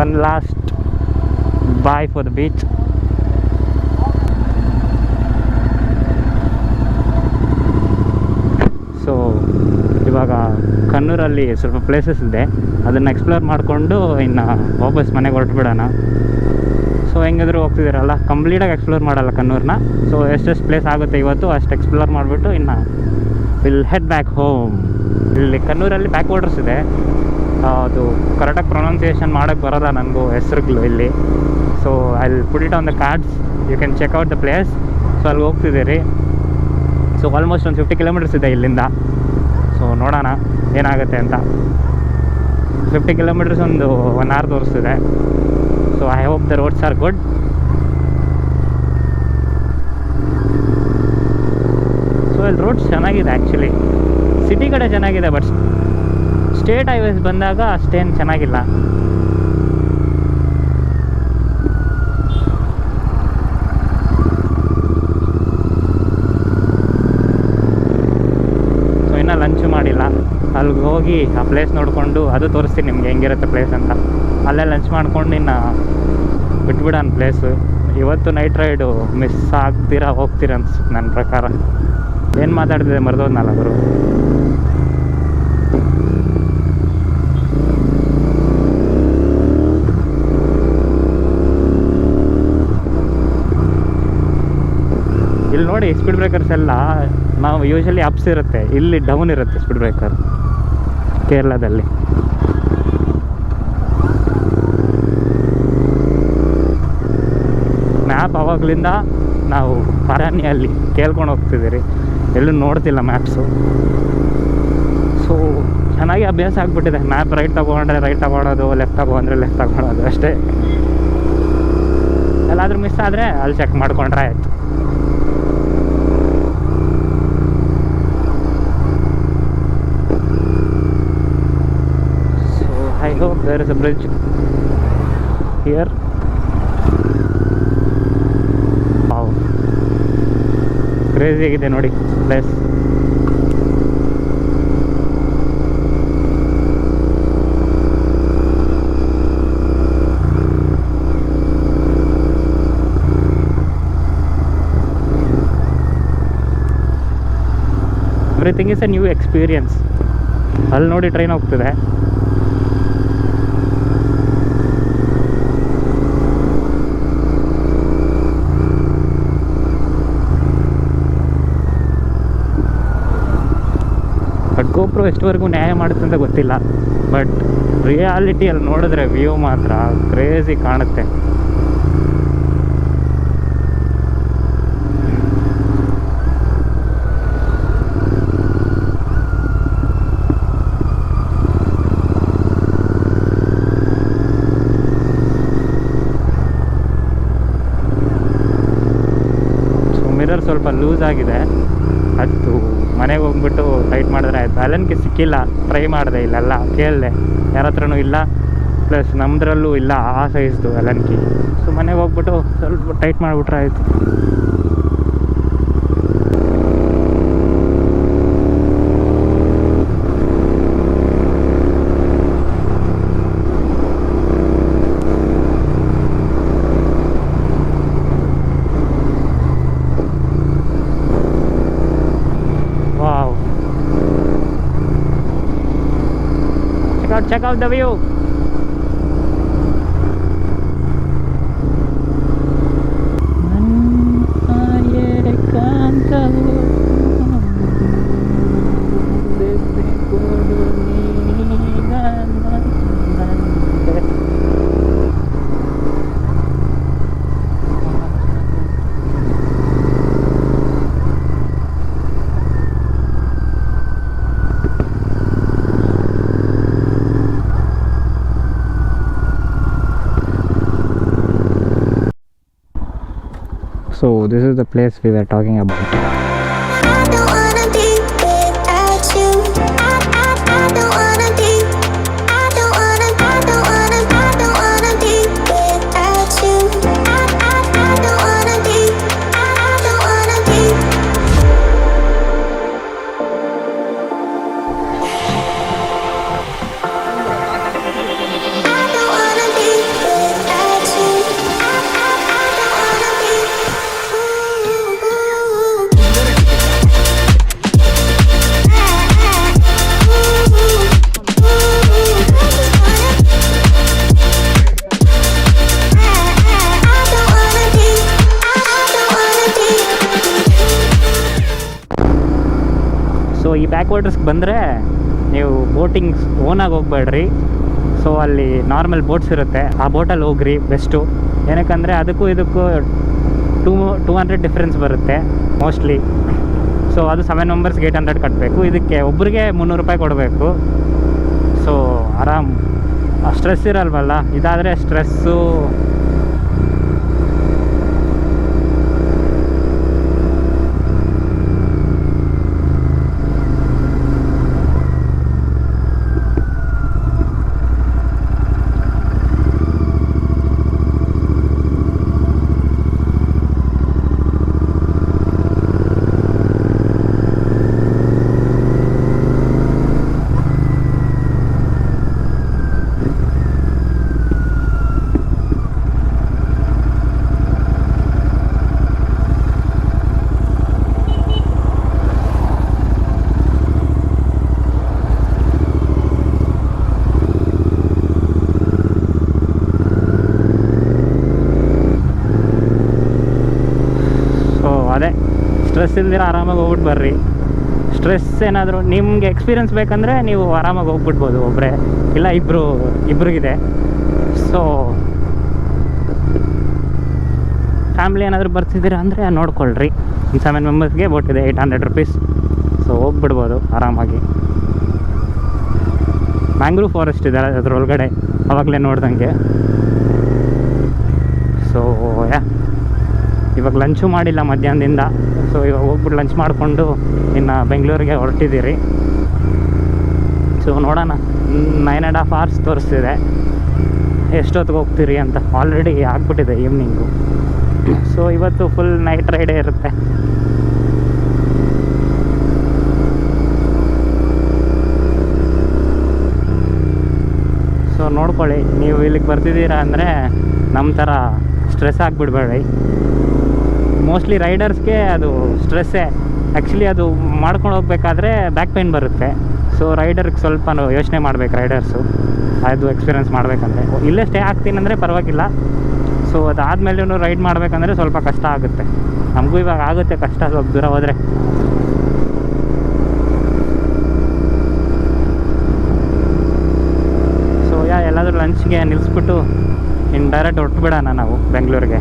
One last bye for the beach. So ಇವಾಗ ಕಣ್ಣೂರಲ್ಲಿ ಸ್ವಲ್ಪ places ಇದೆ, ಅದನ್ನು ಎಕ್ಸ್ಪ್ಲೋರ್ ಮಾಡಿಕೊಂಡು ಇನ್ನು ವಾಪಸ್ ಮನೆಗೆ ಹೊರಟುಬಿಡೋಣ. ಸೊ ಹೆಂಗಿದ್ರು ಹೋಗ್ತಿದ್ದೀರಲ್ಲ, ಕಂಪ್ಲೀಟಾಗಿ ಎಕ್ಸ್ಪ್ಲೋರ್ ಮಾಡಲ್ಲ ಕಣ್ಣೂರನ್ನ. ಸೊ ಎಷ್ಟೆಷ್ಟು ಪ್ಲೇಸ್ ಆಗುತ್ತೆ ಇವತ್ತು ಅಷ್ಟು ಎಕ್ಸ್ಪ್ಲೋರ್ ಮಾಡಿಬಿಟ್ಟು ಇನ್ನು ವಿಲ್ ಹೆಡ್ ಬ್ಯಾಕ್ ಹೋಮ್. ಇಲ್ಲಿ ಕಣ್ಣೂರಲ್ಲಿ ಬ್ಯಾಕ್ ವಾಟರ್ಸ್ ಇದೆ, ಅದು ಕರೆಕ್ಟಾಗಿ ಪ್ರೊನೌನ್ಸಿಯೇಷನ್ ಮಾಡೋಕ್ಕೆ ಬರೋಲ್ಲ ನನಗೂ ಹೆಸರುಗಳು ಇಲ್ಲಿ. So I will put it on the cards, you can check out the place. So ಅಲ್ಲಿ ಹೋಗ್ತಿದ್ದೀರಿ. ಸೊ ಆಲ್ಮೋಸ್ಟ್ ಒಂದು 50 ಕಿಲೋಮೀಟರ್ಸ್ ಇದೆ ಇಲ್ಲಿಂದ. ಸೊ ನೋಡೋಣ ಏನಾಗುತ್ತೆ ಅಂತ. 50 ಕಿಲೋಮೀಟರ್ಸ್ ಒಂದು 1 hour ತೋರಿಸ್ತಿದೆ. So I hope the roads are good. So ಇಲ್ಲಿ ರೋಡ್ಸ್ ಚೆನ್ನಾಗಿದೆ ಆ್ಯಕ್ಚುಲಿ, ಸಿಟಿ ಕಡೆ ಚೆನ್ನಾಗಿದೆ, ಬಟ್ ಸ್ಟೇಟ್ ಹೈವೇಸ್ ಬಂದಾಗ ಅಷ್ಟೇನು ಚೆನ್ನಾಗಿಲ್ಲ. ಸೊ ಇನ್ನೂ ಲಂಚ್ ಮಾಡಿಲ್ಲ, ಅಲ್ಲಿಗೆ ಹೋಗಿ ಆ ಪ್ಲೇಸ್ ನೋಡಿಕೊಂಡು ಅದು ತೋರಿಸ್ತೀನಿ ನಿಮ್ಗೆ ಹೆಂಗಿರುತ್ತೆ ಪ್ಲೇಸ್ ಅಂತ. ಅಲ್ಲೇ ಲಂಚ್ ಮಾಡ್ಕೊಂಡು ಇನ್ನು ಬಿಟ್ಬಿಡೋಣ ಪ್ಲೇಸು. ಇವತ್ತು ನೈಟ್ ರೈಡು ಮಿಸ್ ಆಗ್ತೀರಾ ಹೋಗ್ತೀರ ಅನ್ಸುತ್ತೆ ನನ್ನ ಪ್ರಕಾರ. ಏನು ಮಾತಾಡ್ತಿದ್ದೆ ಮರೆದೋದ್ನಲ್ಲ ಗುರು. ಇಲ್ಲಿ ನೋಡಿ ಸ್ಪೀಡ್ ಬ್ರೇಕರ್ಸ್ ಎಲ್ಲ ನಾವು ಯೂಶಲಿ ಅಪ್ಸ್ ಇರುತ್ತೆ, ಇಲ್ಲಿ ಡೌನ್ ಇರುತ್ತೆ ಸ್ಪೀಡ್ ಬ್ರೇಕರ್ ಕೇರಳದಲ್ಲಿ. ಮ್ಯಾಪ್ ಆವಾಗಲಿಂದ ನಾವು ಪರಾಣಿಯಲ್ಲಿ ಕೇಳ್ಕೊಂಡು ಹೋಗ್ತಿದ್ದೀರಿ, ಎಲ್ಲೂ ನೋಡ್ತಿಲ್ಲ ಮ್ಯಾಪ್ಸು. ಸೊ ಚೆನ್ನಾಗಿ ಅಭ್ಯಾಸ ಆಗಿಬಿಟ್ಟಿದೆ. ಮ್ಯಾಪ್ ರೈಟ್ ತೊಗೊಂಡ್ರೆ ರೈಟ್ ತೊಗೊಳೋದು, ಲೆಫ್ಟ್ ತೊಗೊಂಡ್ರೆ ಲೆಫ್ಟ್ ತೊಗೊಳೋದು ಅಷ್ಟೇ. ಎಲ್ಲಾದರೂ ಮಿಸ್ ಆದರೆ ಅಲ್ಲಿ ಚೆಕ್ ಮಾಡಿಕೊಂಡ್ರೆ ಆಯಿತು. I hope there is a bridge here. Wow, crazy ಆಗಿದೆ ನೋಡಿ place. Everything is A new experience. ಅಲ್ಲಿ ನೋಡಿ ಟ್ರೈನ್ ಹೋಗ್ತಿದೆ. ಬಟ್ ಗೋಪ್ರೋ ಎಷ್ಟುವರೆಗೂ ನ್ಯಾಯ ಮಾಡುತ್ತೆ ಅಂತ ಗೊತ್ತಿಲ್ಲ, ಬಟ್ ರಿಯಾಲಿಟಿಯಲ್ಲಿ ನೋಡಿದ್ರೆ ವ್ಯೂ ಮಾತ್ರ ಕ್ರೇಜಿ ಕಾಣುತ್ತೆ. ಸೊ ಮಿರರ್ ಸ್ವಲ್ಪ ಲೂಸ್ ಆಗಿದೆ, ಅದು ಮನೆಗೆ ಹೋಗ್ಬಿಟ್ಟು ಟೈಟ್ ಮಾಡಿದ್ರೆ ಆಯಿತು. ಅಲನ್ಗೆ ಸಿಕ್ಕಿಲ್ಲ, ಟ್ರೈ ಮಾಡಿದೆ, ಇಲ್ಲೆಲ್ಲ ಕೇಳಿದೆ, ಯಾರ ಹತ್ರನೂ ಇಲ್ಲ, ಪ್ಲಸ್ ನಮ್ಮದ್ರಲ್ಲೂ ಇಲ್ಲ ಆ ಸೈಜ್ದು ಅಲನ್ಕಿ. ಸೊ ಮನೆಗೆ ಹೋಗ್ಬಿಟ್ಟು ಸ್ವಲ್ಪ ಟೈಟ್ ಮಾಡಿಬಿಟ್ರೆ ಆಯಿತು. Check out the view. So this is the place we were talking about. I don't wanna be without you. I don't wanna be. I don't wanna. I don't wanna. I don't wanna be without you. I don't wanna be. I don't wanna be. I don't wanna be without you. I don't wanna be. So ಈ back ವಾಟರ್ಸ್ಗೆ ಬಂದರೆ ನೀವು boatings ಓನಾಗಿ ಹೋಗ್ಬೇಡ್ರಿ. So ಅಲ್ಲಿ normal boats ಇರುತ್ತೆ, ಆ ಬೋಟಲ್ಲಿ ಹೋಗ್ರಿ best. ಏನಕ್ಕಂದರೆ ಅದಕ್ಕೂ ಇದಕ್ಕೂ 200 ಡಿಫ್ರೆನ್ಸ್ ಬರುತ್ತೆ ಮೋಸ್ಟ್ಲಿ. ಸೊ ಅದು 7 ಮೆಂಬರ್ಸ್ಗೆ 800 ಕಟ್ಟಬೇಕು, ಇದಕ್ಕೆ ಒಬ್ರಿಗೆ 300 ರೂಪಾಯಿ ಕೊಡಬೇಕು. ಸೊ ಆರಾಮ್ ಸ್ಟ್ರೆಸ್ ಇರಲ್ವಲ್ಲ, ಇದಾದರೆ ಸ್ಟ್ರೆಸ್ಸು. ಅದೇ ಸ್ಟ್ರೆಸ್ ಇಲ್ದಿರ ಆರಾಮಾಗಿ ಹೋಗ್ಬಿಟ್ಟು ಬರ್ರಿ. ಸ್ಟ್ರೆಸ್ ಏನಾದರೂ ನಿಮಗೆ ಎಕ್ಸ್ಪೀರಿಯನ್ಸ್ ಬೇಕಂದರೆ ನೀವು ಆರಾಮಾಗಿ ಹೋಗ್ಬಿಡ್ಬೋದು ಒಬ್ಬರೇ, ಇಲ್ಲ ಇಬ್ರಿಗಿದೆ. ಸೊ ಫ್ಯಾಮ್ಲಿ ಏನಾದರೂ ಬರ್ತಿದ್ದೀರಾ ಅಂದರೆ ನೋಡ್ಕೊಳ್ರಿ. 7 ಮೆಂಬರ್ಸ್ಗೆ ಬೋಟಿದೆ, 800 ರುಪೀಸ್. ಸೊ ಹೋಗ್ಬಿಡ್ಬೋದು ಆರಾಮಾಗಿ. ಮ್ಯಾಂಗ್ರೂವ್ ಫಾರೆಸ್ಟ್ ಇದೆ ಅದರೊಳಗಡೆ, ಆವಾಗಲೇ ನೋಡ್ದಂಗೆ. ಸೊ ಇವಾಗ ಲಂಚು ಮಾಡಿಲ್ಲ ಮಧ್ಯಾಹ್ನದಿಂದ. ಸೊ ಇವಾಗ ಹೋಗ್ಬಿಟ್ಟು ಲಂಚ್ ಮಾಡಿಕೊಂಡು ಇನ್ನು ಬೆಂಗಳೂರಿಗೆ ಹೊರಟಿದ್ದೀರಿ. ಸೊ ನೋಡೋಣ, 9.5 hours ತೋರಿಸ್ತಿದೆ ಎಷ್ಟೊತ್ತಿಗೆ ಹೋಗ್ತೀರಿ ಅಂತ. ಆಲ್ರೆಡಿ ಆಗ್ಬಿಟ್ಟಿದೆ ಈವ್ನಿಂಗು. ಸೊ ಇವತ್ತು ಫುಲ್ ನೈಟ್ ರೈಡೇ ಇರುತ್ತೆ. ಸೊ ನೋಡ್ಕೊಳ್ಳಿ, ನೀವು ಇಲ್ಲಿಗೆ ಬರ್ತಿದ್ದೀರಾ ಅಂದರೆ ನಮ್ಮ ಥರ ಸ್ಟ್ರೆಸ್ ಆಗಿಬಿಡ್ಬೇಡಿ. ಮೋಸ್ಟ್ಲಿ ರೈಡರ್ಸ್ಗೆ ಅದು ಸ್ಟ್ರೆಸ್ಸೇ. ಆ್ಯಕ್ಚುಲಿ ಅದು ಮಾಡ್ಕೊಂಡು ಹೋಗ್ಬೇಕಾದ್ರೆ ಬ್ಯಾಕ್ ಪೇಯ್ನ್ ಬರುತ್ತೆ. ಸೊ ರೈಡರ್ಗೆ ಸ್ವಲ್ಪ ಯೋಚನೆ ಮಾಡ್ಬೇಕು ರೈಡರ್ಸು, ಅದು ಎಕ್ಸ್ಪೀರಿಯೆನ್ಸ್ ಮಾಡಬೇಕಂದ್ರೆ. ಇಲ್ಲೇ ಸ್ಟೇ ಆಗ್ತೀನಿ ಅಂದರೆ ಪರವಾಗಿಲ್ಲ. ಸೊ ಅದಾದಮೇಲೂ ರೈಡ್ ಮಾಡಬೇಕಂದ್ರೆ ಸ್ವಲ್ಪ ಕಷ್ಟ ಆಗುತ್ತೆ. ನಮಗೂ ಇವಾಗ ಆಗುತ್ತೆ ಕಷ್ಟ ಸ್ವಲ್ಪ ದೂರ ಹೋದರೆ. ಸೊ ಎಲ್ಲಾದರೂ ಲಂಚ್ಗೆ ನಿಲ್ಲಿಸ್ಬಿಟ್ಟು ಇನ್ನು ಡೈರೆಕ್ಟ್ ಹೊರಟುಬಿಡೋಣ ನಾವು ಬೆಂಗಳೂರಿಗೆ.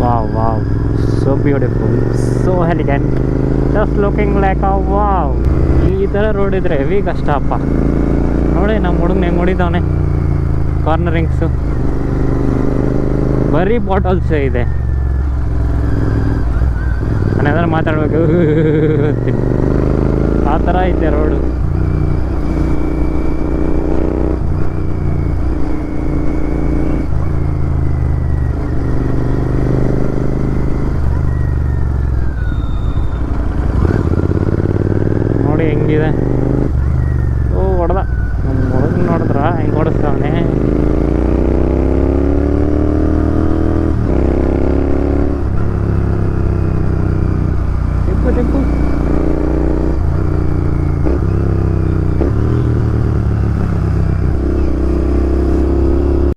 Wow, so beautiful, so elegant, just looking like a wow. ಈ ಥರ ರೋಡ್ ಇದ್ರೆ ಹೆವಿ ಕಷ್ಟ ಅಪ್ಪ. ನೋಡಿ ನಮ್ಮ ಹುಡುಗನ ಹೆಂಗೆ ಹೊಡಿದವನೆ ಕಾರ್ನರಿಂಗ್ಸು. ಬರೀ ಬಾಟಲ್ಸೇ ಇದೆ. ನಾನೇನಾದ್ರು ಮಾತಾಡಬೇಕು ಆ ಥರ ಐತೆ ರೋಡು.